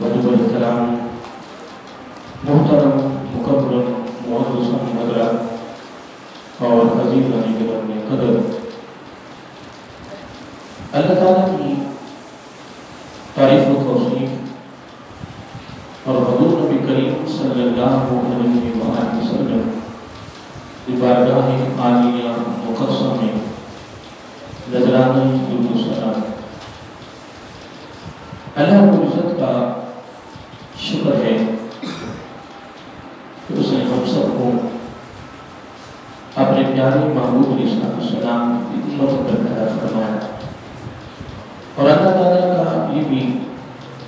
وجب احترام محترم مکرم معزز حضرات اور عزیز علی قدر اللہ تعالیٰ کی تعریف و توصیف اور حضور نبی کریم صلی اللہ علیہ وآلہ وسلم کی بارگاہ عالیہ مقدسہ میں نذرانہ درود و سلام اللہ رب العزت کا شکر ہے کہ اس نے ہم سب کو اپنے پیارے محبوب علیہ السلام کی امت پر پیدا فرمایا، اور اللہ تعالیٰ کا یہ بھی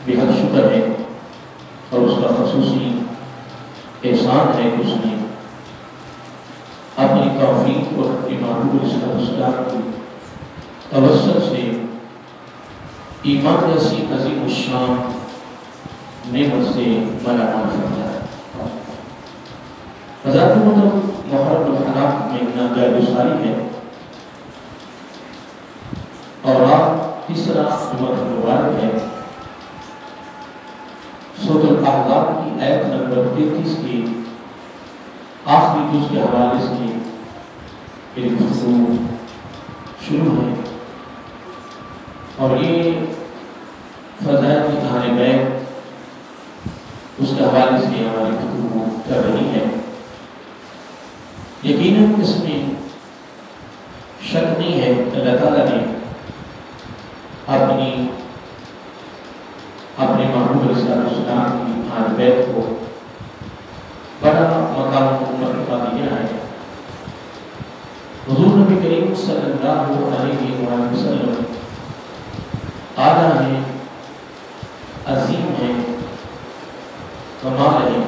بے حد شکر ہے اور اس کا خصوصی احسان ہے کہ اس نے اپنی توفیق اور اپنے محبوب علیہ السلام کی توسط سے ایمان جیسی عظیم الشان نعمت سے ملامت فرمایا۔ حضرات محترم محرم الحرام میں ناجائز گزاری ہے اور آپ تیسرا جمعہ مبارک ہے۔ سورۃ الاحزاب کی آیت نمبر 33 کی آخری جز کے حوالے سے ایک گفتگو شروع ہے، اور یہ فضائل اہل بیت اس کے حوالے سے ہماری گفتگو کر رہی ہے۔ یقیناً اس میں شک نہیں ہے کہ اللہ تعالیٰ نے اپنے محبوب علیہ السلام کی اہل بیت کو بڑا مقام و مرتبہ دیا ہے۔ حضور نبی کریم صلی اللہ علیہ وآلہ وسلم اعلیٰ ہے، عظیم ہے، کمال ہے،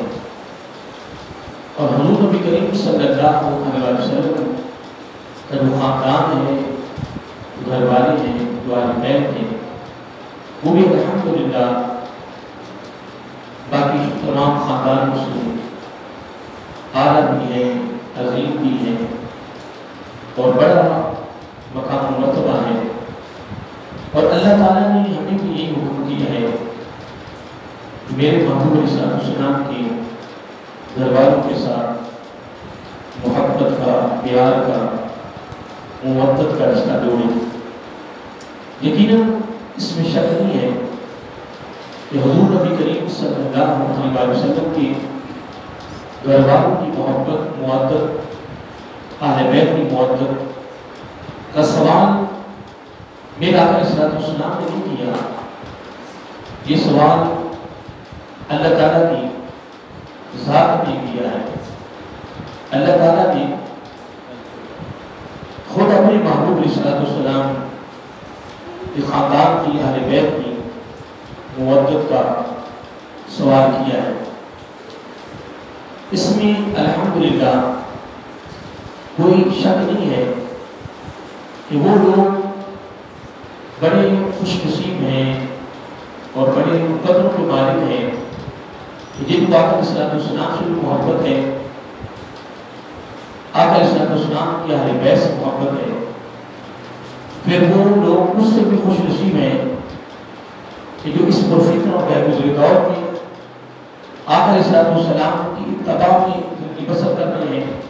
اور حضور نبی کریم صلی اللہ علیہ وسلم کا جو خاندان ہے، گھر والے ہیں، جو اہل بیت ہیں، وہ بھی الحمدللہ باقی تمام خاندانوں سے اعلیٰ بھی ہے، عظیم بھی ہے، اور بڑا مقام و مرتبہ ہے۔ اور اللہ تعالیٰ نے ہمیں بھی یہی حکم دیا ہے کہ میرے محبوب علیہ السلام کے گھر والوں کے ساتھ محبت کا، پیار کا، مودت کا رشتہ جوڑیں۔ یقیناً اس میں شک نہیں ہے کہ حضور نبی کریم صلی اللہ علیہ وسلم کے گھر والوں کی محبت، مودت، اہل بیت کی مودت کا سوال میرے آقا علیہ السلام نے نہیں کیا، یہ سوال اللہ تعالیٰ کی ذات نے کیا ہے۔ اللہ تعالیٰ نے خود اپنے محبوب علیہ السلام کے خاندان کی، اہل بیت کی مودت کا سوال کیا ہے۔ اس میں الحمدللہ کوئی شک نہیں ہے کہ وہ لوگ بڑے خوش نصیب ہیں اور بڑے قدر کے مالک ہیں کہ جن کو آقا علیہ السلام سے بھی محبت ہے، آقا علیہ السلام کی اہل بیت سے محبت ہے، پھر وہ لوگ اس سے بھی خوش نصیب ہیں کہ جو اس پرفتن اور غیر گزرے دور میں آقا علیہ السلام کی اتباع میں زندگی بسر کر رہے ہیں،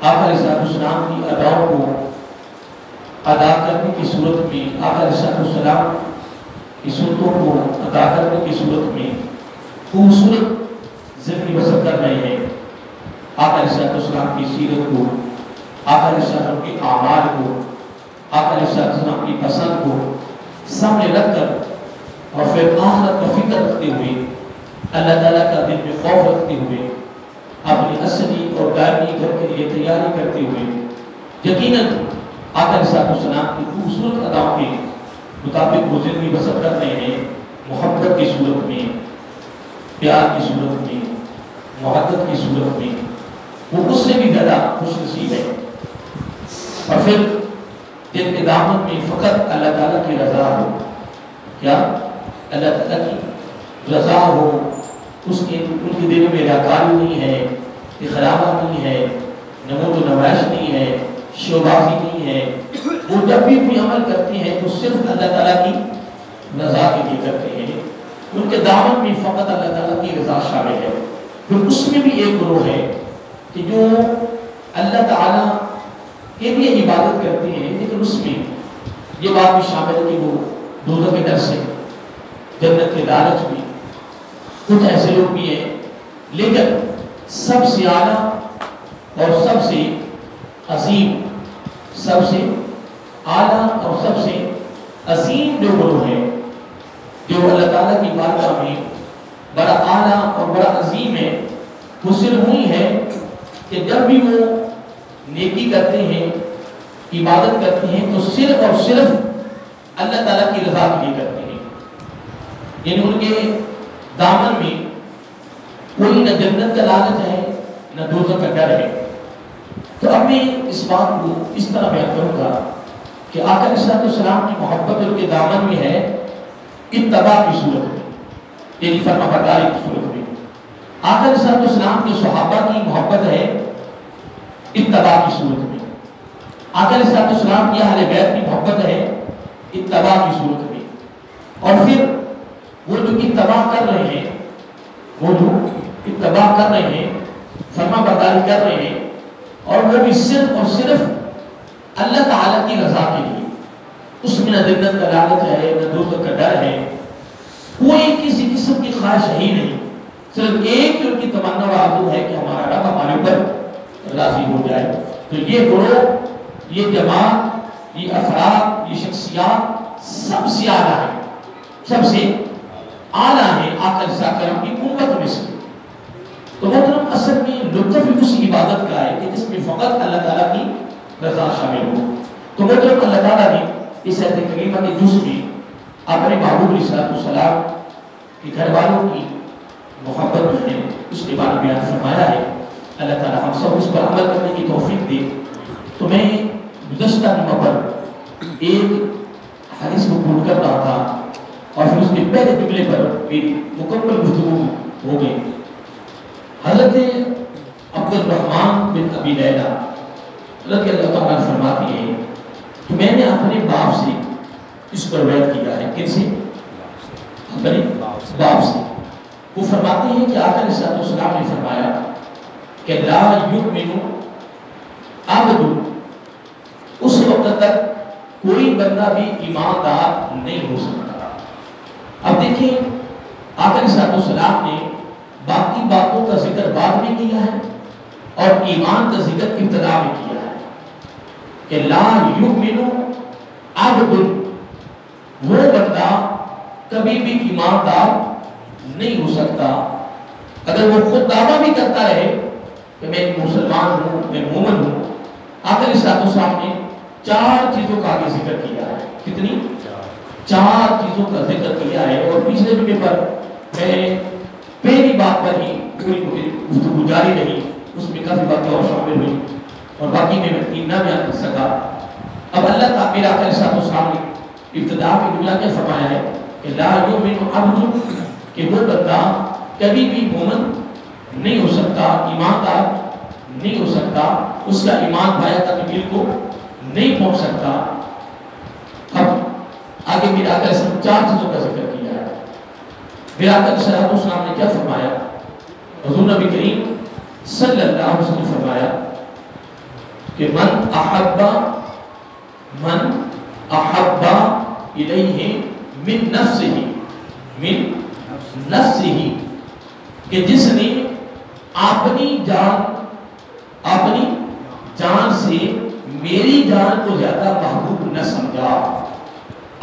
آقا علیہ السلام کی اداؤں کو ادا کرنے کی صورت میں، آقا علیہ السلام کی سنتوں کو ادا کرنے کی صورت میں خوبصورت زندگی بسر کر رہے ہیں۔ آقا علیہ السلام کی سیرت کو، آقا علیہ السلام کے اعمال کو، آقا علیہ السلام کی پسند کو سامنے رکھ کر، اور پھر آخرت کا فکر رکھتے ہوئے، اللہ تعالیٰ کا دل میں خوف رکھتے ہوئے، اپنی اصلی اور دائمی گھر کے لیے تیاری کرتے ہوئے، یقیناً آقا علیہ السلام کی خوبصورت اداؤں کے مطابق وہ زندگی بسر کر رہے ہیں، محبت کی صورت میں، پیار کی صورت میں، محبت کی صورت میں، وہ اس سے بھی زیادہ خوش نصیب ہے۔ اور پھر دل کے دامن میں فقط اللہ تعالیٰ کی رضا ہو، کیا اللہ تعالیٰ کی رضا ہو، ان کے دل میں ریاکاری نہیں ہے، اخلاقہ نہیں ہے، نمود و نمائش نہیں ہے، شوبافی نہیں ہے۔ وہ جب بھی کوئی عمل کرتے ہیں تو صرف اللہ تعالیٰ کی رضا کے لیے کرتے ہیں، ان کے دامن میں فقط اللہ تعالیٰ کی رضا شامل ہے. پھر اس میں بھی ایک گروہ ہے کہ جو اللہ تعالیٰ کے لیے عبادت کرتے ہیں، لیکن اس میں یہ بات بھی شامل ہے کہ وہ دوزخ کے ڈر سے، جنت کے لالچ بھی، کچھ ایسے لوگ بھی ہیں. لیکن سب سے اعلیٰ اور سب سے عظیم، سب سے اعلیٰ اور سب سے عظیم جو گروہ ہے، جو اللہ تعالیٰ کی بارگاہ میں بڑا اعلیٰ اور بڑا عظیم ہے، وہ صرف وہی ہے کہ جب بھی وہ نیکی کرتے ہیں، عبادت کرتے ہیں، تو صرف اور صرف اللہ تعالیٰ کی رضا کے لیے کرتے ہیں. یعنی ان کے دامن میں کوئی نہ جنت کا لالچ ہے نہ دوزخ کا ڈر ہے. تو اب میں اس بات کو اس طرح بیان کروں گا کہ آقا علیہ السلام کی محبت ان کے دامن میں ہے اتباع کی صورت میں، یعنی فرما برداری کی صورت میں. آقا علیہ السلام کے صحابہ کی محبت ہے اتباع کی صورت میں. آقا علیہ السلام کی اہل بیت کی محبت ہے اتباع کی صورت میں. اور پھر وہ جو اتباع کر رہے ہیں، وہ جو اتباع کر رہے ہیں، فرما برداری کر رہے ہیں، اور وہ بھی صرف اور صرف اللہ تعالیٰ کی رضا کے لیے. اس میں نہ جنت کا لالچ ہے نہ دوزخ کا ڈر ہے، کوئی کسی قسم کی خواہش ہی نہیں. صرف ایک ہی ان کی تمنا و آرزو ہے کہ ہمارا رب ہمارے اوپر راضی ہو جائے. تو یہ گروہ، یہ جماعت، یہ افراد، یہ شخصیات سب سے اعلیٰ ہے، سب سے اعلیٰ ہے آقا علیہ السلام کی امت میں سے. تو محترم اصل میں لطف اس عبادت کا ہے کہ جس میں فقط اللہ تعالیٰ کی رضا شامل ہو. تو محترم اللہ تعالیٰ نے اس آیت کریمہ کے جز میں اپنے محبوب علیہ السلام کے گھر والوں کی محبت جو ہے اس کے بارے میں بیان فرمایا ہے. اللہ تعالیٰ ہم سب اس پر عمل کرنے کی توفیق دے. تو میں گزشتہ جمعہ پر ایک حدیث کو پڑھ کر رہا تھا اور پھر اس کے پہلے جملے پر میری مکمل گفتگو ہو گئی. حضرت عبد الرحمن بن ابی لیلہ رضی اللہ تعالیٰ فرماتی ہیں کہ میں نے اپنے باپ سے اس پر روایت کیا ہے. کن سے؟ اپنے باپ سے. وہ فرماتے ہیں کہ آقا علیہ السلام نے فرمایا کہ لا یؤمن عبد، اس وقت تک کوئی بندہ بھی ایماندار نہیں ہو سکتا. اب دیکھیں آقا علیہ السلام نے باقی باتوں کا ذکر بعد میں کیا ہے اور ایمان کا ذکر ابتدا میں کیا ہے کہ لا یؤمن عبد، وہ بندہ کبھی بھی ایماندار نہیں ہو سکتا. اگر وہ خود دعویٰ بھی کرتا رہے کہ میں مسلمان ہوں، میں مومن ہوں. آقا علیہ السلام نے 4 چیزوں کا آگے ذکر کیا ہے. کتنی؟ 4 چیزوں کا ذکر کیا ہے. اور پچھلے جمعے پر میں پہلی بات پر ہی پوری گفتگو جاری رہی، اس میں کافی باتیں اور شامل ہوئی اور باقی میں نہ بیان کر سکا. اب اللہ تعالیٰ میرا آقا علیہ السلام نے ابتدا میں جملہ کیا فرمایا ہے کہ لا یؤمن عبد، کہ وہ بندہ کبھی بھی مومن نہیں ہو سکتا، ایماندار نہیں ہو سکتا، اس کا ایمان بھایا تکمیل کو نہیں پہنچ سکتا. اب آگے میرا آقا علیہ السلام 4 چیزوں کا ذکر کیا ہے. میرا آقا علیہ السلام نے کیا فرمایا؟ حضور نبی کریم صلی اللہ علیہ وسلم نے فرمایا کہ من احب الیہ من نفسہ، کہ جس نے اپنی جان سے میری جان کو زیادہ محبوب نہ سمجھا،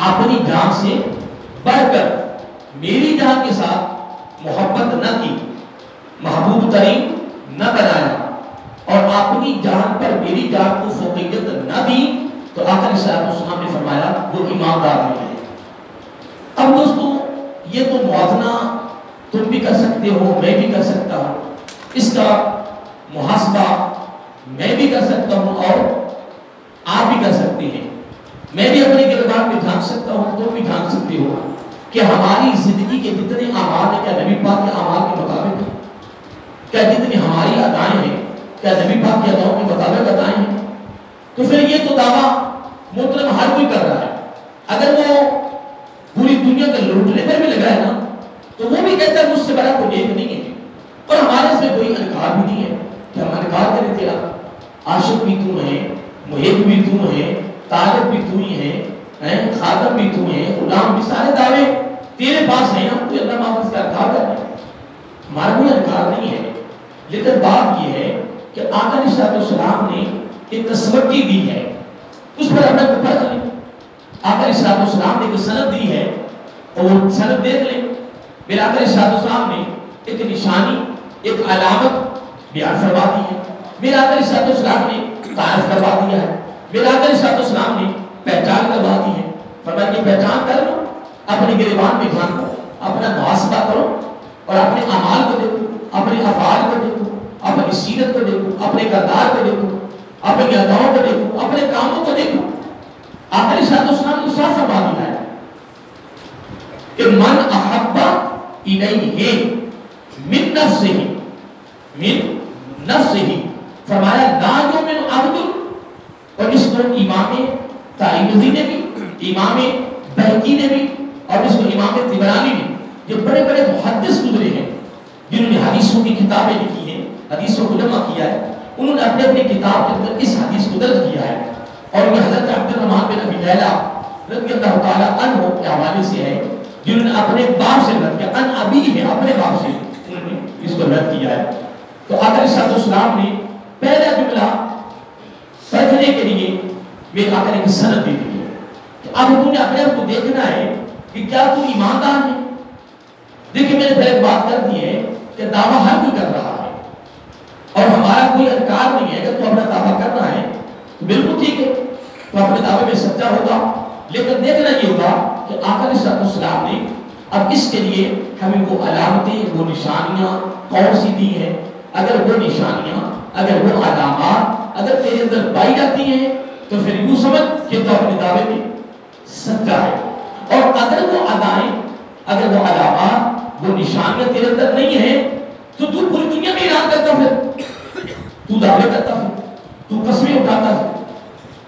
اپنی جان سے بڑھ کر میری جان کے ساتھ محبت نہ کی، محبوب ترین نہ بنایا اور اپنی جان پر میری جان کو فوقیت نہ دی، تو آقا علیہ السلام نے فرمایا وہ ایماندار نہیں ہے. اب دوستو یہ تو موازنہ تم بھی کر سکتے ہو، میں بھی کر سکتا ہوں، اس کا محاسبہ میں بھی کر سکتا ہوں اور آپ بھی کر سکتے ہیں. میں بھی اپنے گردان میں جھانک سکتا ہوں، تم بھی جھانک سکتے ہو کہ ہماری زندگی کے جتنے اعمال ہیں کیا نبی پاک کے اعمال کے مطابق ہیں؟ کیا جتنی ہماری ادائیں ہیں کیا نبی پاک کی اداؤں کے مطابق ادائیں ہیں؟ تو پھر یہ تو دعویٰ محترم ہر کوئی کر رہا ہے. اگر وہ پوری دنیا کے لوٹنے پر بھی لگائے نا تو وہ بھی کہتا ہے مجھ سے بڑا کوئی نیک نہیں ہے، اور ہمارے سے کوئی انکار بھی نہیں ہے کہ ہم انکار کریں تیرا، عاشق بھی تو ہے، محب بھی تو ہے، طالب بھی تو ہی ہے، خادم بھی تو ہے، غلام بھی، سارے دعوے تیرے پاس ہیں، ہم کوئی اللہ محافظ کا انکار کر رہے ہیں، ہمارا کوئی انکار نہیں ہے۔ لیکن بات یہ ہے کہ آقا علیہ السلام نے ایک تسوٹی دی ہے، اس پر ہمیں کو پڑھ لیں۔ آقا علیہ السلام نے ایک سند دی ہے، اور وہ سند دیکھ لیں۔ میرے آقا علیہ السلام نے ایک نشانی، ایک علامت بیان فرما دی ہے، میرے آقا علیہ السلام نے تعارف کروا دیا ہے، میرے آقا علیہ السلام نے پہچان کروا دی ہے۔ فرمایا کہ پہچان کر لو، اپنے گریبان میں دھیان کرو، اپنا محاسبہ کرو، اور اپنے اعمال کو دیکھو، اپنے افعال کو دیکھو، اپنی سیرت کو دیکھو، اپنے کردار کو دیکھو، اپنی اداؤں کو دیکھو، اپنے کاموں کو دیکھو۔ آقا علیہ السلام نے صاف فرما دیا ہے کہ من احب الیہ من نفسہ، من نفسہ، فرمایا لا یؤمن عبد، اور اس کو امام ترمذی نے بھی، امام بہقی نے بھی، اور اس کو امام طبرانی نے، یہ بڑے بڑے محدث گزرے ہیں جنہوں نے حدیثوں کی کتابیں لکھی ہیں، حدیثوں کو جمع کیا ہے، انہوں نے اپنے اپنے کتاب کے اندر اس حدیث کو درج کیا ہے، اور یہ حضرت عبد الرحمن بن ابی لیلہ رضی اللہ تعالیٰ عنہ کے حوالے سے ہے، جنہوں نے اپنے باپ سے رد کیا، ان ابی ہے، اپنے باپ سے انہوں نے اس کو رد کیا ہے۔ تو آقا علیہ السلام نے پہلا جملہ پڑھنے کے لیے میرے آقا نے ایک سند دی دی ہے کہ اب تم نے اپنے آپ کو دیکھنا ہے کہ کیا تو ایماندار ہے۔ دیکھیں میں نے پہلے بات کر دی ہے کہ دعویٰ ہر کوئی کر رہا ہے، اور ہمارا کوئی ادھکار نہیں ہے کہ تو اپنا دعویٰ کر رہا ہے تو بالکل ٹھیک ہے، تو اپنے دعوے میں سچا ہوگا، لیکن دیکھنا یہ ہوگا کہ آقا علیہ السلام نے اب اس کے لیے ہمیں وہ علامتیں، وہ نشانیاں کون سی دی ہیں۔ اگر وہ نشانیاں، اگر وہ علامات اگر تیرے اندر پائی جاتی ہیں تو پھر یوں سمجھ کہ تو اپنے دعوے میں سچا ہے، اور اگر وہ ادائیں، اگر وہ علامات، وہ نشانیاں تیرے اندر نہیں ہیں تو تو پوری دنیا میں اعلان کرتا، پھر تو دعوے کرتا، پھر تو قسمیں اٹھاتا،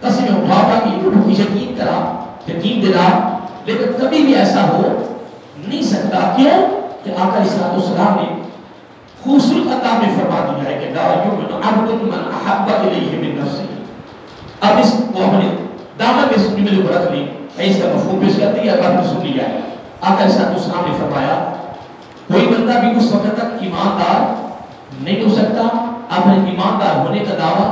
قسمیں اٹھاتا کہ یہ یقین کرا، یقین دلا، لیکن کبھی بھی ایسا ہو نہیں سکتا۔ کیوں کہ آقا علیہ السلام نے خوبصورت عطا میں فرما دیا ہے کہ لا یؤمن عبد من احب الیہ من نفسہ۔ اب اس کو اپنے دامن میں سنی میں رکھ لی، میں اس کا مفہوم پیش کر دیا، آپ نے سن لیا ہے۔ آقا علیہ السلام نے فرمایا کوئی بندہ بھی اس وقت تک ایماندار نہیں ہو سکتا، اپنے ایماندار ہونے کا دعویٰ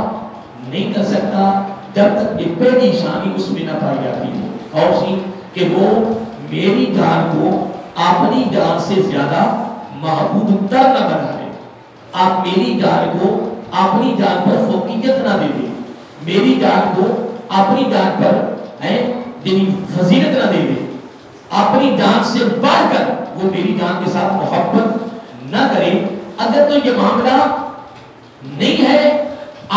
نہیں کر سکتا جب تک یہ پہلی نشانی اس میں نہ پائی جاتی ہے، اور سی کہ وہ میری جان کو اپنی جان سے زیادہ محبوب تر نہ بنا لے، آپ میری جان کو اپنی جان پر فوقیت نہ دے دیں، میری جان کو اپنی جان پر فضیلت نہ دے دیں، اپنی جان سے بڑھ کر وہ میری جان کے ساتھ محبت نہ کرے۔ اگر تو یہ معاملہ نہیں ہے،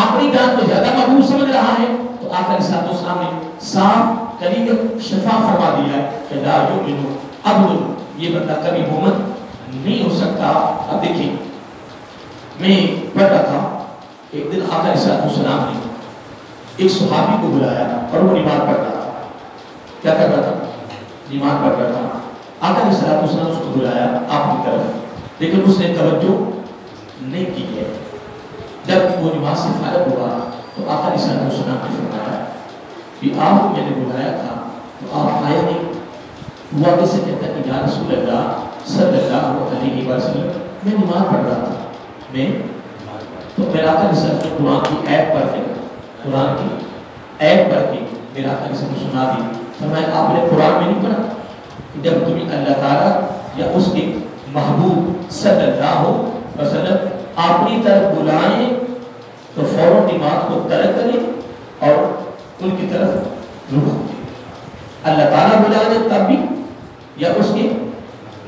اپنی جان کو زیادہ محبوب سمجھ رہا ہے، تو آقا علیہ السلام نے صاف کلیل شفا فرما دیا ہے کہ لا یؤمن عبد، یہ بندہ کبھی مومن نہیں ہو سکتا۔ اب دیکھیں میں پڑھ رہا تھا، ایک دن آقا علیہ السلام نے ایک صحابی کو بلایا اور وہ نماز پڑھ رہا تھا۔ کیا کر رہا تھا؟ نماز پڑھ رہا تھا۔ آقا علیہ السلام اس کو بلایا آپ کی طرف، لیکن اس نے توجہ نہیں کی ہے۔ جب وہ نماز سے فارغ ہوا تو آقا علیہ السلام نے فرمایا کہ آپ کو میں نے بلایا تھا تو آپ آئے نہیں۔ ہوا کیسے کہتا ہے کہ یا رسول اللہ صلی اللہ علیہ وسلم میں نماز پڑھ رہا تھا، میں تو میرا آقا علیہ السلام نے قرآن کی ایت پڑھ کے، قرآن کی ایت پڑھ کے میرا آقا علیہ السلام سنا دی۔ فرمایا آپ نے قرآن میں نہیں پڑھا جب تمہیں اللہ تعالیٰ یا اس کے محبوب صلی اللہ علیہ وسلم اپنی طرف بلائیں تو فوراً نماز کو ترک کریں اور ان کی طرف رخ دیں۔ اللہ تعالیٰ بلا دے تب بھی، یا اس کے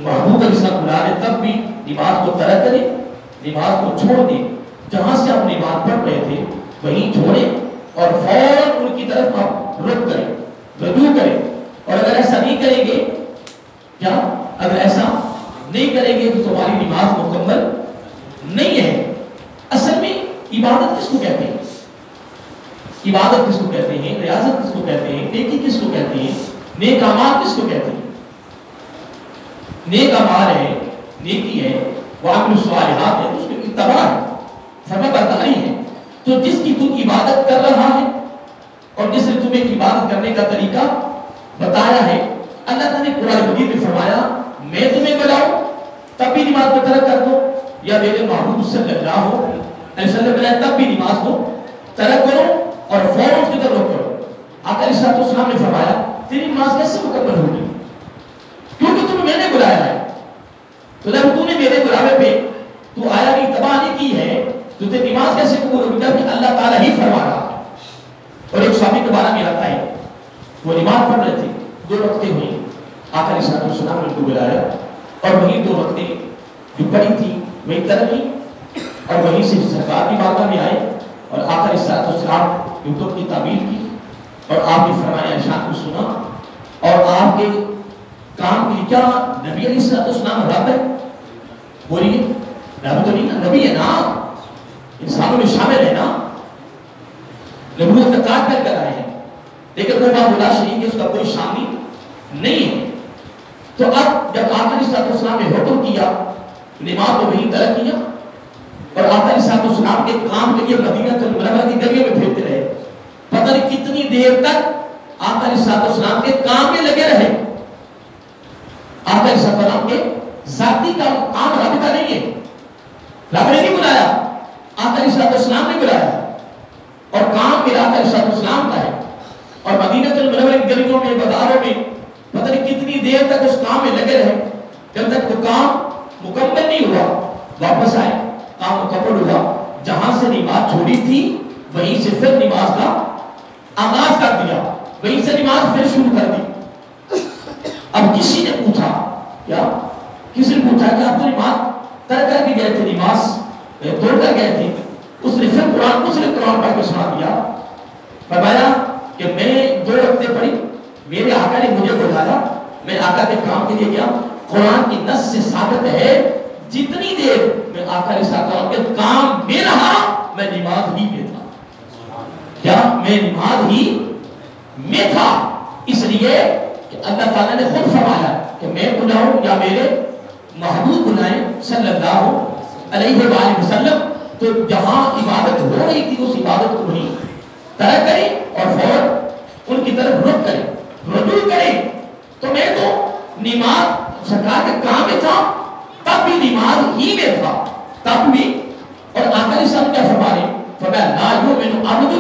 محبوب علیہ السلام بلا دے تب بھی نماز کو ترک کریں، نماز کو چھوڑ دیں، جہاں سے آپ نماز پڑھ رہے تھے وہیں چھوڑیں اور فوراً ان کی طرف آپ رخ کریں، رجوع کریں۔ اور اگر ایسا نہیں کریں گے، کیا اگر ایسا نہیں کریں گے تو تمہاری نماز مکمل نہیں ہے۔ اصل میں عبادت کس کو کہتے ہیں؟ عبادت کس کو کہتے ہیں؟ ریاضت کس کو کہتے ہیں؟ نیکی کس کو کہتے ہیں؟ نیک اعمال کس کو کہتے ہیں؟ نیک اعمال ہے نیکی ہے، وہ عمل الصالحات ہے، اس کی اتباع ہے، فرما برداری ہے. تو جس کی تو عبادت کر رہا ہے اور جس نے تمہیں عبادت کرنے کا طریقہ بتایا ہے، اللہ تعالیٰ نے قرآن مجید میں فرمایا میں تمہیں بلاؤں تب بھی نماز کو ترک کر دو، یا میرے محبوب صلی اللہ علیہ وسلم بلائے تب بھی نماز کو ترک کرو اور فوراً اس کی طرف رخ کرو. آقا علیہ السلام نے فرمایا تیری نماز کیسے مکمل ہوگی؟ کیونکہ تمہیں میں نے بلایا ہے. تو جب تو نے میرے بلاوے پہ تو آیا کی اتباع نہیں کی ہے تو تیری نماز کیسے قبول ہوگی جبکہ اللہ تعالیٰ ہی فرما رہا ہے. اور ایک صحابی کے بارے میں آتا ہے وہ نماز پڑھ رہے تھے، 2 رکعتیں ہوئی، آقا علیہ السلام نے ان کو بلایا اور وہی 2 رکعتیں جو پڑھی تھی وہی ترک کی اور وہیں سے سرکار کی بارگاہ میں آئے اور آقا علیہ السلام کی حکم کی تعمیل کی اور آپ نے فرمایا ارشاد کو سنا. اور آپ کے کام کی کیا نبی علیہ السلام رب ہے؟ بولیے رب تو نہیں نا، نبی ہے نا، انسانوں میں شامل ہے نا، نبوت کا تاج پہن کر آئے ہیں، لیکن وہ بات بلا شریک ہے، اس کا کوئی شامل نہیں ہے. تو اب جب آقا علیہ السلام نے حکم کیا نماز کو وہیں ترک کیا اور آقا علیہ السلام کے کام کے لیے مدینہ المنورہ کی گلیوں میں پھرتے رہے. پتہ نہیں کتنی دیر تک آقا علیہ السلام کے کام میں لگے رہے. آقا علیہ السلام کے ذاتی کام رب کا نہیں ہے، رب نے نہیں بلایا، آقا علیہ السلام نے بلایا اور کام میرا آقا علیہ السلام کا ہے. اور مدینہ المنورہ کی گلیوں میں بازاروں میں پتہ نہیں کتنی دیر تک اس کام میں لگے رہے جب تک وہ کام مکمل نہیں ہوا. واپس آئے، کام مکمل ہوا، جہاں سے نماز چھوڑی تھی وہیں سے پھر نماز کا آغاز کر دیا، وہیں سے نماز پھر شروع کر دی. اب کسی نے پوچھا کیا؟ کسی نے پوچھا کہ آپ تو نماز ترک کر کے گئے تھے، نماز توڑ کر گئے تھے. اس نے پھر قرآن پڑھ کے سنا دیا، فرمایا کہ میں 2 رکعتیں پڑھی، میرے آقا نے مجھے بلایا، میں آقا کے کام کے لیے گیا. قرآن کی نص سے ثابت ہے جتنی دیر میں آقا علیہ السلام کے کام میں رہا میں نماز ہی میں تھا. کیا میں نماز ہی میں تھا؟ اس لیے کہ اللہ تعالیٰ نے خود فرمایا کہ میں بلاؤں یا میرے محبوب بلائیں صلی اللہ علیہ وآلہ وسلم. تو جہاں عبادت ہو رہی تھی اس عبادت کو نہیں ترک کریں اور فوراً ان کی طرف رخ کریں، رجوع کریں. تو میں تو نماز سرکار کے کام میں تھا، تب بھی نماز ہی میں تھا، تب بھی. اور آقا علیہ السلام کیا فرما رہے؟ فرمایا لا یؤمن عبد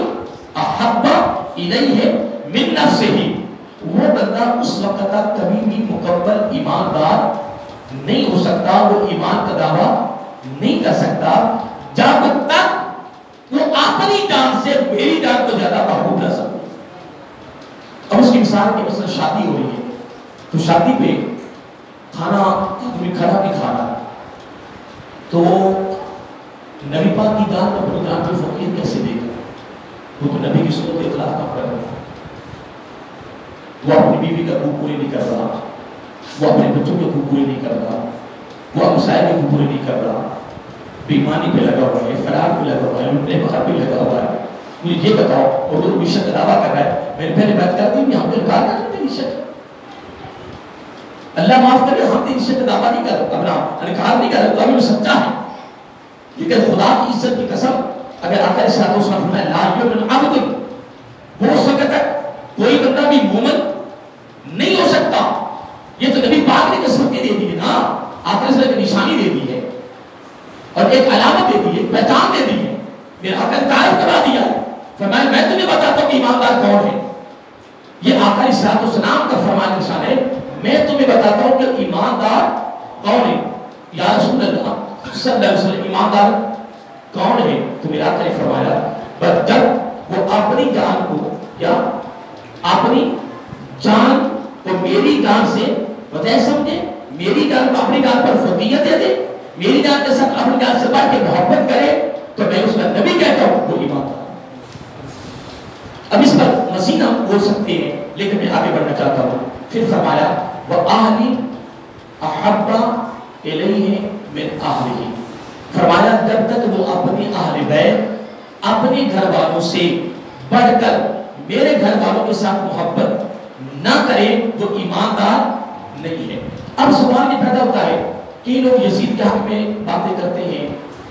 احب الیہ من نفسہ. وہ بندہ اس وقت تک کبھی بھی مکمل ایماندار نہیں ہو سکتا، وہ ایمان کا دعویٰ نہیں کر سکتا جب تک وہ اپنی جان سے میری جان کو زیادہ محبوب نہ سمجھے. اب اس کی مثال کی مثلا شادی ہو رہی ہے تو شادی پہ کھانا آدمی کھڑا کے کھا رہا ہے تو نبی پاک کی جان کا پروگرام پہ فقیر کیسے دے گا؟ وہ تو نبی کی سنت کے خلاف کام کر رہا ہے. وہ اپنی بیوی کا حقوق پورے نہیں کر رہا، وہ اپنے بچوں کے حقوق پورے نہیں کر رہا، وہ ہمسائے کے حقوق پورے نہیں کر رہا، بےایمانی پہ لگا ہوا ہے، فرار پہ لگا ہوا ہے، لٹنے باہر پہ لگا ہوا ہے. مجھے یہ بتاؤ اور وہ عشق کا دعویٰ کر رہا ہے. میں نے پہلے بات کر دی ہم انکار کر رہے تھے عشق. اللہ معاف کرے ہم عشق کا دعویٰ نہیں کر رہے، اپنا انکار نہیں کر رہے، تو ہمیں سچا ہے. لیکن خدا کی عزت کی قسم اگر آقا علیہ السلام فرمایا لا یؤمن عبد، وہ اس وقت تک کوئی بندہ بھی مومن نہیں ہو سکتا. یہ تو نبی پاک نے قسم دے دی ہے نا، آقا علیہ السلام کی نشانی دے دی ہے اور ایک علامت دے دی ہے، پہچان دے دی ہے. میرا آقا نے تعریف کرا دیا ہے، فرمایا میں تمہیں بتاتا ہوں کہ ایماندار کون ہے. یہ آقا علیہ السلام کا فرمان نشان ہے، میں تمہیں بتاتا ہوں کہ ایماندار کون ہے. یا رسول اللہ صلی اللہ علیہ وسلم ایماندار کون ہے؟ تو میرا آقا نے فرمایا بس جب وہ اپنی جان کو یا اپنی جان کو میری جان سے بتائے سمجھے، میری جان کو اپنی جان پر فوقیت دے دے، میری جان کے ساتھ اپنی جان سے بڑھ کے محبت کرے تو میں اس کا نبی کہتا ہوں وہ ایماندار. اب اس پر مزید ہم بول سکتے ہیں لیکن میں آگے بڑھنا چاہتا ہوں. پھر فرمایا وَآلِ أَحَبَّ إِلَيْهِ مِنْ أَهْلِهِ. فرمایا جب تک وہ اپنی اہل بیت اپنے گھر والوں سے بڑھ کر میرے گھر والوں کے ساتھ محبت نہ کرے وہ ایماندار نہیں ہے. اب سوال یہ پیدا ہوتا ہے کہ لوگ یزید کے حق میں باتیں کرتے ہیں،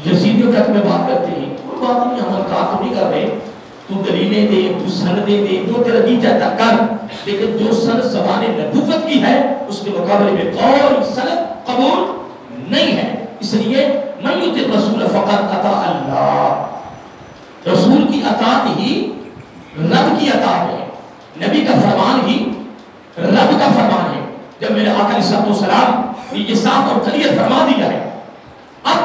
یزیدیوں کے حق میں بات کرتے ہیں، کوئی بات نہیں، ہم انکار تو نہیں کر رہے، تو دلیلیں دے، تو سندیں دے، جو تیرا جی چاہتا کر، لیکن جو سند زبان نبوت کی ہے اس کے مقابلے میں کوئی سند قبول نہیں ہے۔ اس لیے من یطع الرسول فقد اطاع اللہ، رسول کی اطاعت ہی رب کی اطاعت ہے، نبی کا فرمان ہی رب کا فرمان ہے۔ جب میرے آقا علیہ السلام نے یہ صاف اور کلیئر فرما دیا ہے، اب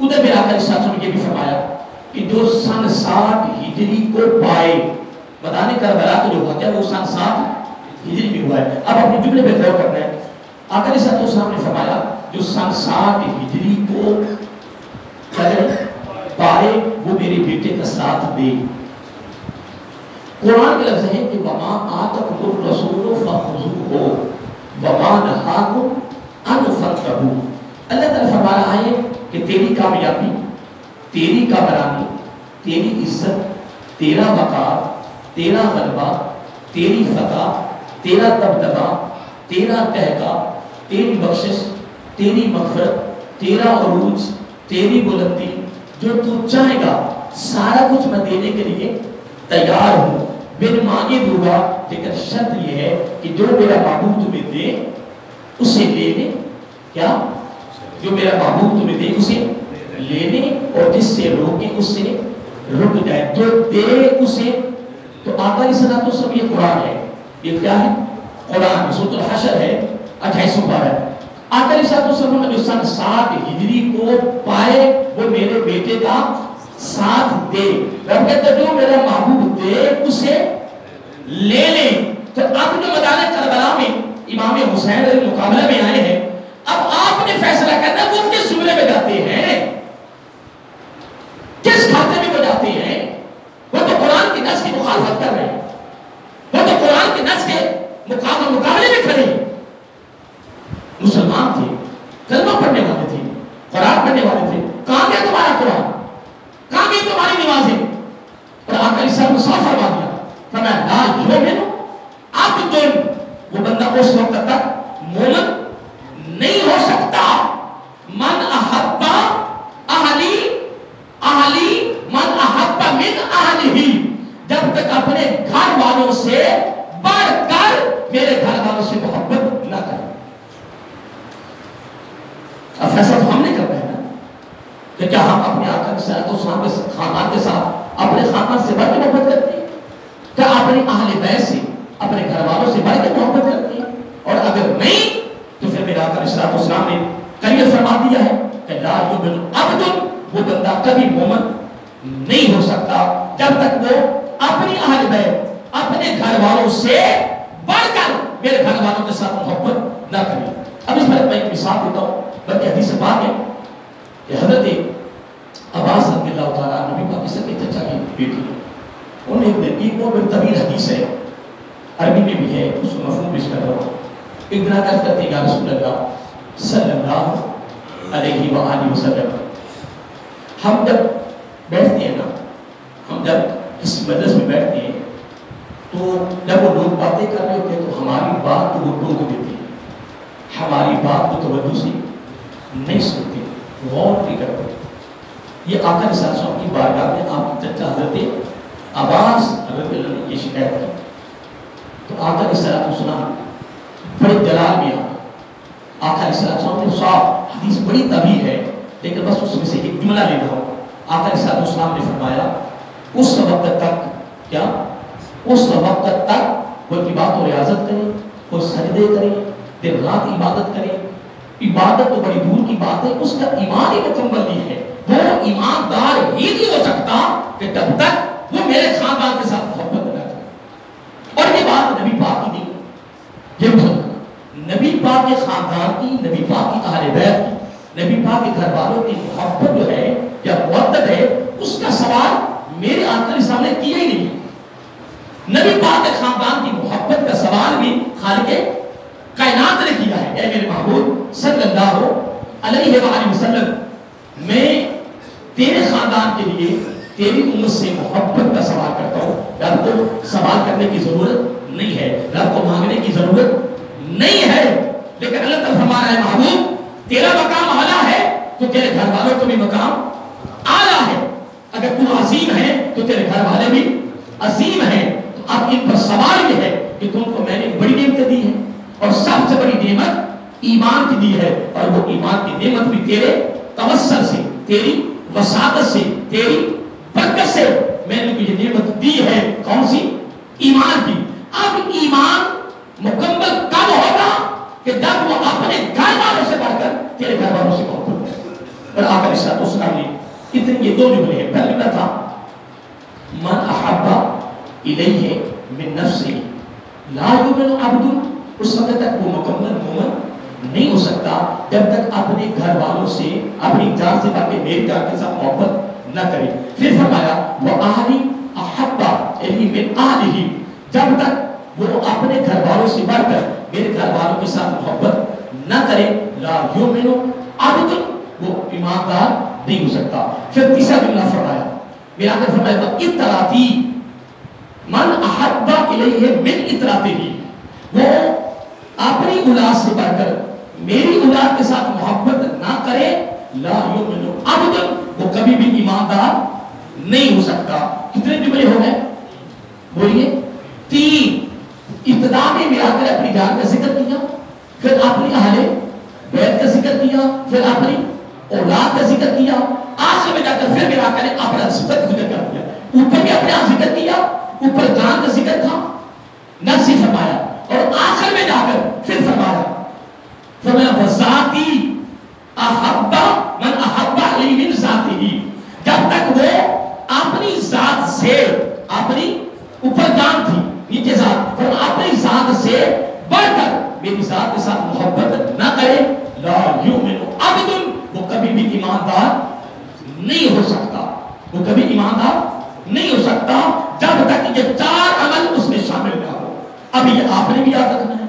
ادھر میرے آقا علیہ السلام نے یہ بھی فرمایا کہ جو سن 60 ہجری کو پائے، بتانے کربلا کا جو واقعہ وہ سن 60 ہجری میں ہوا ہے۔ اب اپنے جملے پہ غور کرنا ہے۔ آقا علیہ السلام نے فرمایا جو سن 60 ہجری کو پائے وہ میرے بیٹے کا ساتھ دے۔ قرآن کے لفظ ہے کہ وَمَا آتَكُمُ الرَّسُولُ فَخُذُوهُ وَمَا نَهَاكُمْ عَنْهُ فَانْتَهُوا۔ اللہ تعالیٰ فرما رہا ہے کہ تیری کامیابی، تیری کامرانی، تیری عزت، تیرا وقار، تیرا غلبہ، تیری فتح، تیرا دبدبہ، تیرا تہکا، تیری بخشش، تیری مغفرت، تیرا عروج، تیری بلندی، جو تو چاہے گا سارا کچھ میں دینے کے لیے تیار ہوں، بن مانگے دوں گا، لیکن شرط یہ ہے کہ جو میرا محبوب تمہیں دے اسے لینے، کیا جو میرا محبوب تمہیں دے اسے لینے، اور جس سے روکے اس سے رک جائے، جو دے اسے۔ تو آقا علیہ السلام یہ قرآن ہے، یہ کیا ہے؟ قرآن، سورۃ الحشر ہے 28 پارہ۔ آقا علیہ السلام نے جو سن 60 ہجری کو پائے وہ میرے بیٹے کا ساتھ دے۔ رب کہتا جو میرا محبوب دے اسے لے لیں۔ تو اب جو میدان کربلا میں امام حسین علیہ مقابلہ میں آئے ہیں، اب آپ نے فیصلہ کرنا وہ کس زمرے میں جاتے ہیں، کس کھاتے میں وہ جاتے ہیں۔ وہ تو قرآن کی نص کی مخالفت کر رہے ہیں، وہ تو قرآن کی نص کے مقابلے میں کھڑے ہیں۔ مسلمان تھے، کلمہ پڑھنے والے تھے، قرآن پڑھنے والے تھے، کہاں گیا تمہارا قرآن، کہاں گئی تمہاری نمازیں؟ اور آقا علیہ السلام نے صاف فرما دیا، فرمایا لا یؤمن عبد، وہ بندہ اس وقت تک مومن نہیں ہو سکتا، من احب اہلی من احب من اہلہ، جب تک اپنے گھر والوں سے بڑھ کر میرے گھر والوں سے محبت نہ کرے۔ اب فیصلہ تو ہم نے کرنا ہے نا کہ کیا ہم اپنے آقا کے خاندان کے ساتھ اپنے خاندان سے بڑھ کے محبت کرتے ہیں، کیا اپنے اہل بیت سے اپنے گھر والوں سے بڑھ کے محبت کرتے ہیں؟ اور اگر نہیں تو پھر میرے آقا علیہ السلام نے کلیئر فرما دیا ہے کہ لا یؤمن عبد، وہ بندہ کبھی مومن نہیں ہو سکتا جب تک وہ اپنی اہل بیت اپنے گھر والوں سے بڑھ کر میرے گھر والوں کے ساتھ محبت نہ کرے۔ اب اس پر میں ایک مثال دیتا ہوں، بلکہ حدیث پاک ہے کہ حضرت عباس رضی اللہ تعالیٰ نبی پاک کے چچا کی بیٹی ہے، انہیں ایک بہت بڑی طویل حدیث ہے، عربی میں بھی ہے، اس کو مفہوم پیش کر رہا ہوں۔ ایک دن عرض کرتے ہیں یا رسول اللہ صلی اللہ علیہ وآلہ وسلم، ہم جب بیٹھتے ہیں نا، ہم جب کسی مجلس میں بیٹھتے ہیں تو جب وہ لوگ باتیں کر رہے ہوتے ہیں تو ہماری بات کو وہ ٹوک دیتے ہیں، ہماری بات کو توجہ سے نہیں سنتے، غور نہیں کرتے۔ یہ آقا علیہ السلام کی بارگاہ میں آپ کی چچا حضرت عباس رضی اللہ عنہ نے یہ شکایت کی، تو آقا علیہ السلام بڑے جلال میں آقا علیہ السلام نے صاف حدیث بڑی طویل ہے لیکن بس اس میں سے ایک جملہ لے رہا ہوں۔ آقا علیہ السلام نے فرمایا اس وقت تک کیا، اس وقت تک وہ عبادت و ریاضت کرے، وہ سجدے کرے، دن رات عبادت کرے، عبادت تو بڑی دور کی بات ہے، اس کا ایمان ہی مکمل نہیں ہے، وہ ایماندار ہی نہیں ہو سکتا کہ جب تک وہ میرے خاندان کے ساتھ محبت نہ کرے۔ اور یہ بات نبی پاک کی نہیں، یہ نبی پاک کے خاندان کی، نبی پاک کی اہل بیت کی، نبی پاک کے گھر والوں کی محبت جو ہے یا محبت ہے، اس کا سوال میرے آقا علیہ السلام نے کیا ہی نہیں۔ نبی پاک کے خاندان کی محبت کا سوال بھی خالق کائنات نے کیا ہے، اے میرے محبوب صلی اللہ علیہ وآلہ وسلم، میں تیرے خاندان کے لیے تیری امت سے محبت کا سوال کرتا ہوں۔ رب کو سوال کرنے کی ضرورت نہیں ہے، رب کو مانگنے کی ضرورت نہیں ہے، لیکن اللہ تعالیٰ فرما رہا ہے محبوب تیرا مقام اعلیٰ ہے تو تیرے گھر والوں کو بھی مقام اعلیٰ ہے. اگر تو عظیم ہے تو تیرے گھر والے بھی عظیم ہیں. تو اب ان پر سوال یہ ہے کہ تم کو میں نے بڑی نعمت دی ہے اور سب سے بڑی نعمت ایمان کی دی ہے, اور وہ ایمان کی نعمت بھی تیرے توسل سے, تیری وساطت سے, تیری برکت سے میں نے یہ نعمت دی ہے. کون سی؟ ایمان کی. اب ایمان مکمل کب ہوگا؟ کہ جب وہ اپنے گھر والوں سے بڑھ کر تیرے گھر والوں سے محبت کرے. اور آخر اس کا اسلام نے اتنے یہ دو جملے ہیں. پہلا جملہ تھا من احب الیہ من نفسہ لا یؤمن عبد. اس وقت تک وہ مکمل مومن نہیں ہو سکتا جب تک اپنے گھر والوں سے, اپنی جان سے بڑھ کے میری جان کے ساتھ محبت نہ کرے. پھر فرمایا وآلی احب الیہ من آلہ, جب تک وہ اپنے گھر والوں سے بڑھ کر میرے گھر والوں کے ساتھ محبت نہ کرے لا یؤمن عبد, وہ ایماندار نہیں ہو سکتا. پھر تیسرا جملہ فرمایا, میرا آقا فرمایا اطراتی من احب الیہ من اطراتی, وہ اپنی اولاد سے بڑھ کر میری اولاد کے ساتھ محبت نہ کرے لا یؤمن عبد, وہ کبھی بھی ایماندار نہیں ہو سکتا. کتنے جملے ہو گئے بولیے؟ 3. ابتدا میں میرا آقا نے اپنی جان کا ذکر کیا, پھر اپنی اہل بیت کا ذکر کیا, پھر اپنی اولاد کا ذکر کیا, آخر میں جا کر پھر میرا آقا نے اپنا صفت ذکر کر دیا. اوپر بھی اپنے آپ ذکر کیا, اوپر جان کا ذکر تھا, نفسی فرمایا, اور آخر میں جا کر پھر فرمایا وذاتی احب من احب علی من ذاتہ, جب تک وہ اپنی ذات سے, اپنی اوپر جان تھی نیچے ذات, پھر اپنی ذات سے بڑھ کر میری ذات کے ساتھ محبت نہ کرے لا یؤمن عبد, وہ کبھی بھی ایماندار نہیں ہو سکتا. وہ کبھی ایماندار نہیں ہو سکتا جب تک یہ 4 عمل اس میں شامل نہ ہو. اب یہ آپ نے بھی یاد رکھنا ہے,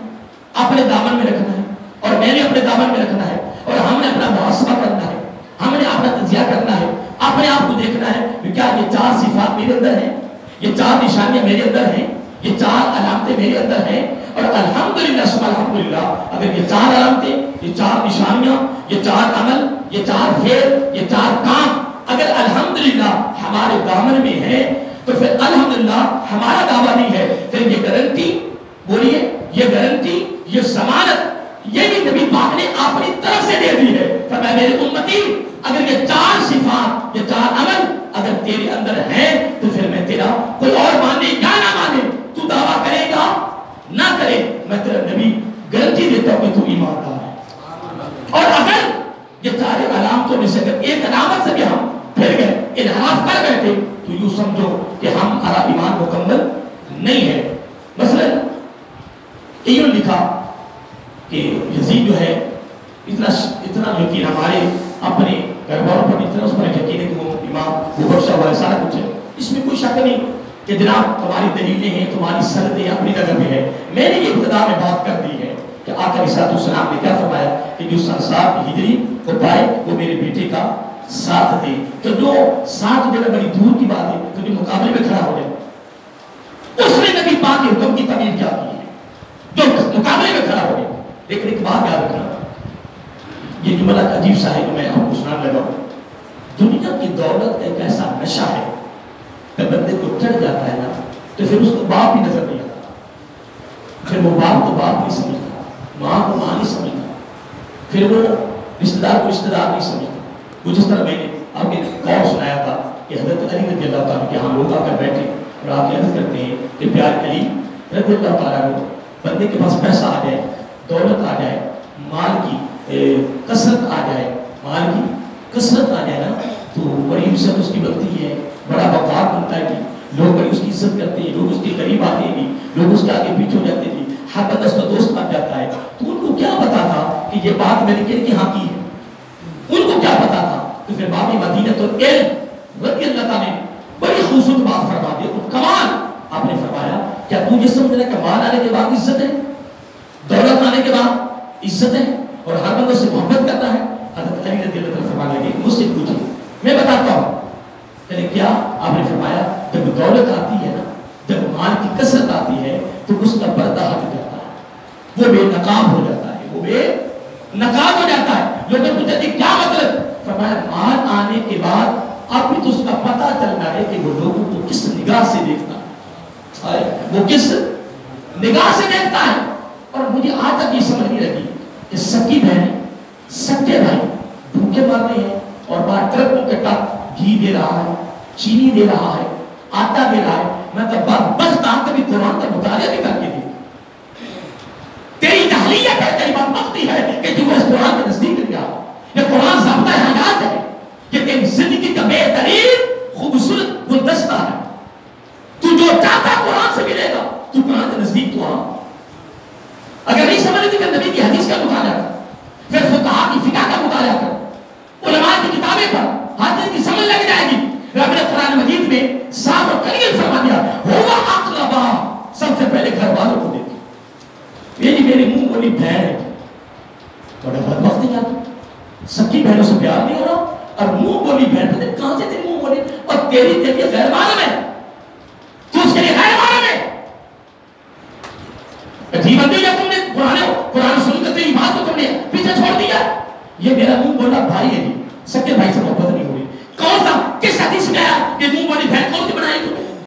اپنے دامن میں رکھنا ہے, اور میں نے اپنے دامن میں رکھنا ہے, اور ہم نے اپنا محاسبہ کرنا ہے, ہم نے اپنا تجزیہ کرنا ہے, اپنے آپ کو دیکھنا ہے کہ کیا یہ 4 صفات میرے اندر ہیں, یہ 4 نشانیاں میرے اندر ہیں, یہ 4 علامتیں میرے اندر ہیں. اور الحمدللہ ثم الحمدللہ, اگر یہ 4 علامتیں, یہ 4 نشانیاں, یہ 4 عمل, یہ 4 فعل, یہ 4 کام اگر الحمدللہ ہمارے دامن میں ہے تو پھر الحمدللہ ہمارا دعویٰ نہیں ہے, پھر یہ گارنٹی, بولیے یہ گارنٹی, یہ ضمانت یہ بھی نبی پاک نے اپنی طرف سے دے دی ہے. فرمایا میرے امتی اگر یہ 4 صفات, یہ 4 عمل اگر تیرے اندر ہیں تو پھر میں تیرا, کوئی اور مانے یا نہ مانے, تو دعویٰ کرے گا نہ کرے, میں تیرا نبی گارنٹی دیتا ہوں کہ تو ایماندار ہے. اور اگر یہ 4 علامتوں میں سے اگر ایک علامت سے بھی ہم پھر گئے, انحراف کر بیٹھے, تو یوں سمجھو کہ ہمارا ایمان مکمل نہیں ہے. مثلا یہ لکھا کہ یزید جو ہے اتنا یقین ہمارے اپنے گھر والوں پر اتنا اس پر یقین ہے کہ وہ امام وہ بخشا ہوا ہے, سارا کچھ ہے, اس میں کوئی شک نہیں کہ جناب تمہاری دلیلیں ہیں, تمہاری سندیں اپنی جگہ میں ہے. میں نے یہ ابتدا میں بات کر دی ہے کہ آقا علیہ السلام نے کیا فرمایا کہ جو سنسار کی ہجری کو پائے وہ میرے بیٹے کا ساتھ دے. تو جو ساتھ دینا بڑی دور کی بات ہے, تو جو مقابلے میں کھڑا ہو جائے اس نے نبی پاک کے حکم کی تعمیل کیا کی ہے, جو مقابلے میں کھڑا ہو جائے. لیکن ایک بات یاد رکھنا, یہ جملہ عجیب سا ہے کہ میں آپ کو سنانے لگا ہوں. دنیا کی دولت ایک ایسا نشہ ہے کہ بندے کو چڑھ جاتا ہے نا تو پھر اس کو باپ بھی نظر نہیں آتا, پھر وہ باپ کو باپ نہیں سمجھتا, ماں کو ماں نہیں سمجھتا, پھر وہ رشتہ دار کو رشتہ دار نہیں سمجھتا. وہ جس طرح میں نے آپ کے قول سنایا تھا کہ حضرت علی رضی اللہ تعالیٰ کے ہم لوگ آ کر بیٹھے اور آپ عرض کرتے ہیں کہ پیارے علی رضی اللہ تعالیٰ کو بندے کے پاس پیسہ آ جائے, دولت آ جائے, مال کی کثرت آ جائے, مال کی کثرت آ جائے نا تو بڑی عزت اس کی بنتی ہے, بڑا وقار بنتا ہے, کہ لوگ بڑی اس کی عزت کرتے ہیں, لوگ اس کے قریب آتے ہیں, لوگ اس کے آگے پیچھے ہو جاتے ہیں, ہر بندہ اس کا دوست بن جاتا ہے. تو ان کو کیا پتا تھا کہ یہ بات میں نے کن ہاں کی ہے, ان کو کیا پتا تھا. تو پھر باب مدینہ تو علم رضی اللہ تعالیٰ نے بڑی خوبصورت بات فرما دی, اور کمال آپ نے فرمایا کیا تو یہ سمجھ رہا کہ مال آنے کے بعد عزت ہے, دولت آنے کے بعد عزت ہے, اور ہر بندوں سے محبت کرتا ہے. حضرت علی رضی اللہ تعالیٰ فرمانے لگے مجھ سے پوچھیں, میں بتاتا ہوں. یعنی کیا آپ نے فرمایا جب دولت آتی ہے نا, جب مال کی کثرت آتی ہے تو اس کا پردہ ہٹ جاتا ہے, وہ بے نقاب ہو جاتا ہے, وہ بے نقاب ہو جاتا ہے. جو کے بعد اب بھی تو اس کا پتہ چلنا ہے کہ وہ لوگوں کو کس نگاہ سے دیکھتا ہے، وہ کس نگاہ سے دیکھتا ہے۔ اور مجھے آج تک یہ سمجھ نہیں لگی کہ سکی بہنیں سکے بھائی بھوکے مر رہے ہیں اور باہر ٹرکوں کے ٹرک گھی دے رہا ہے، چینی دے رہا ہے، آٹا دے رہا ہے۔ میں تو بدبخت آ کبھی قرآن کا مطالعہ بھی کر کے دی، تیری جہلیت ہے، تیری بدبختی ہے کہ تو اس قرآن کے نزدیک گیا۔ یہ قرآن ضابطہ حیات ہے، یہ تیری زندگی کا بہترین خوبصورت گلدستہ ہے۔ تو جو چاہتا قرآن سے ملے گا، تو قرآن کے نزدیک تو آ۔ اگر نہیں سمجھ تو پھر نبی کی حدیث کا مطالعہ کر، پھر فقہاء کی فقہ کا مطالعہ کر، علماء کی کتابیں پڑھ، حدیث کی سمجھ لگ جائے گی۔ رب نے قرآن مجید میں صاف اور کلیئر فرما دیا، ہوا اقربا، سب سے پہلے گھر والوں کو دیکھو۔ یہ جی میری منہ بولی بہن ہے، بڑا بدبخت ہے، سکی بہنوں سے پیار نہیں ہو رہا اور منہ بولی بہن، پتہ کہاں سے تیری منہ بولی، اور تیری لیے غیر معلوم ہے، تو اس کے لیے غیر معلوم ہے۔ عجیب بندی ہے، تم نے قرآن سن کر تیری بات کو تم نے پیچھے چھوڑ دیا۔ یہ میرا منہ بولا بھائی ہے جی، سکے بھائی سے محبت